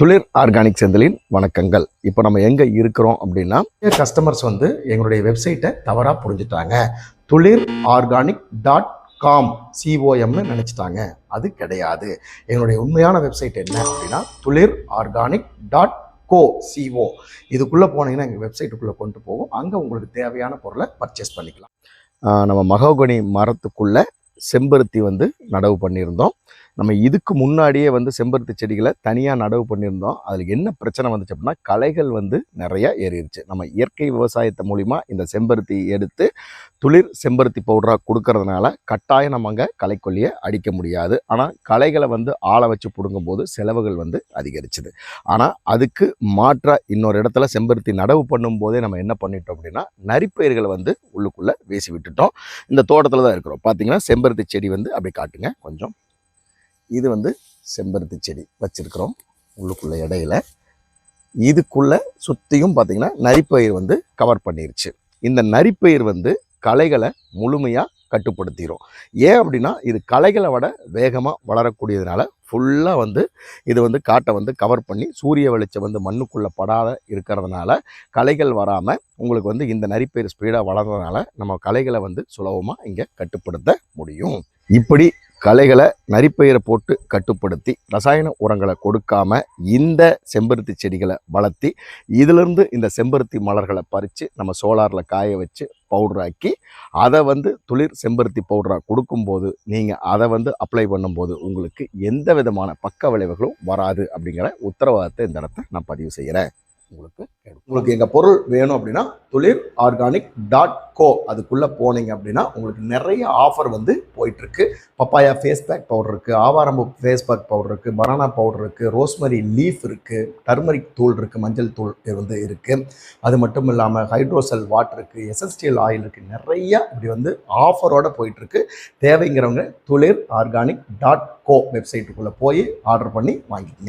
துளிர் ஆர்கானிக் செந்திலின் வணக்கங்கள். இப்போ நம்ம எங்கே இருக்கிறோம் அப்படின்னா, கஸ்டமர்ஸ் வந்து எங்களுடைய வெப்சைட்டை தவறாக புரிஞ்சுட்டாங்க. துளிர் ஆர்கானிக் .com COMனு நினச்சிட்டாங்க. அது கிடையாது. எங்களுடைய உண்மையான வெப்சைட் என்ன அப்படின்னா துளிர் ஆர்கானிக் .co இதுக்குள்ளே போனீங்கன்னா எங்கள் வெப்சைட்டுக்குள்ளே கொண்டு போகும். அங்கே உங்களுக்கு தேவையான பொருளை பர்ச்சேஸ் பண்ணிக்கலாம். நம்ம மகோகனி மரத்துக்குள்ளே செம்பருத்தி வந்து நடவு பண்ணியிருந்தோம். நம்ம இதுக்கு முன்னாடியே வந்து செம்பருத்தி செடிகளை தனியாக நடவு பண்ணியிருந்தோம். அதில் என்ன பிரச்சனை வந்துச்சு அப்படின்னா, களைகள் வந்து நிறையா ஏறிடுச்சு. நம்ம இயற்கை விவசாயத்தை மூலிமா இந்த செம்பருத்தி எடுத்து துளிர் செம்பருத்தி பவுடராக கொடுக்கறதுனால கட்டாயம் நம்ம அங்கே களைக்கொல்லியை அடிக்க முடியாது. ஆனால் களைகளை வந்து ஆளை வச்சு பிடுங்கும்போது செலவுகள் வந்து அதிகரிச்சுது. ஆனால் அதுக்கு மாற்றாக இன்னொரு இடத்துல செம்பருத்தி நடவு பண்ணும்போதே நம்ம என்ன பண்ணிட்டோம் அப்படின்னா, நரிப்பயிர்களை வந்து உள்ளுக்குள்ளே வீசி விட்டுட்டோம். இந்த தோட்டத்தில் தான் இருக்கிறோம். பார்த்தீங்கன்னா செம்பருத்தி செடி வந்து அப்படி காட்டுங்க கொஞ்சம். இது வந்து செம்பருத்தி செடி வச்சிருக்கிறோம் உள்ளுக்குள்ள இடையில. இதுக்குள்ள சுற்றியும் பார்த்தீங்கன்னா நரிப்பயிர் வந்து கவர் பண்ணிருச்சு. இந்த நரிப்பயிர் வந்து களைகளை முழுமையாக கட்டுப்படுத்திடும். ஏன் அப்படின்னா, இது களைகளை விட வேகமாக வளரக்கூடியதுனால ஃபுல்லாக வந்து இது வந்து காட்டை வந்து கவர் பண்ணி சூரிய வெளிச்சம் வந்து மண்ணுக்குள்ளே படாத இருக்கிறதுனால களைகள் வராமல் உங்களுக்கு வந்து இந்த நரிப்பயிர் ஸ்பீடாக வளர்றதுனால நம்ம களைகளை வந்து சுலபமாக இங்கே கட்டுப்படுத்த முடியும். இப்படி களைகளை நரிப்பயிரை போட்டு கட்டுப்படுத்தி ரசாயன உரங்களை கொடுக்காம இந்த செம்பருத்தி செடிகளை வளர்த்தி இதிலிருந்து இந்த செம்பருத்தி மலர்களை பறித்து நம்ம சோலாரில் காய வச்சு பவுடராக்கி அதை வந்து துளிர் செம்பருத்தி பவுடராக கொடுக்கும்போது நீங்கள் அதை வந்து அப்ளை பண்ணும்போது உங்களுக்கு எந்த விதமான பக்க விளைவுகளும் வராது அப்படிங்கிற உத்தரவாதத்தை இந்த இடத்த நான் பதிவு செய்கிறேன். உங்களுக்கு எங்கள் பொருள் வேணும் அப்படின்னா துளிர் ஆர்கானிக் .co அதுக்குள்ளே போனீங்க அப்படின்னா உங்களுக்கு நிறைய ஆஃபர் வந்து போயிட்டுருக்கு. பப்பாயா ஃபேஸ் பேக் பவுடர் இருக்குது, ஆவாரம்பு ஃபேஸ் பேக் பவுடர் இருக்குது, பனானா பவுடர் இருக்குது, ரோஸ்மரி லீஃப் இருக்குது, டர்மரிக் தூள் இருக்குது, மஞ்சள் தூள் வந்து இருக்குது. அது மட்டும் இல்லாமல் ஹைட்ரோசல் வாட்டர் இருக்குது, எசென்ஷியல் ஆயில் இருக்குது. நிறையா இப்படி வந்து ஆஃபரோடு போயிட்டுருக்கு. தேவைங்கிறவங்க துளிர் ஆர்கானிக் .co வெப்சைட்டுக்குள்ளே போய் ஆர்டர் பண்ணி வாங்கிக்கோங்க.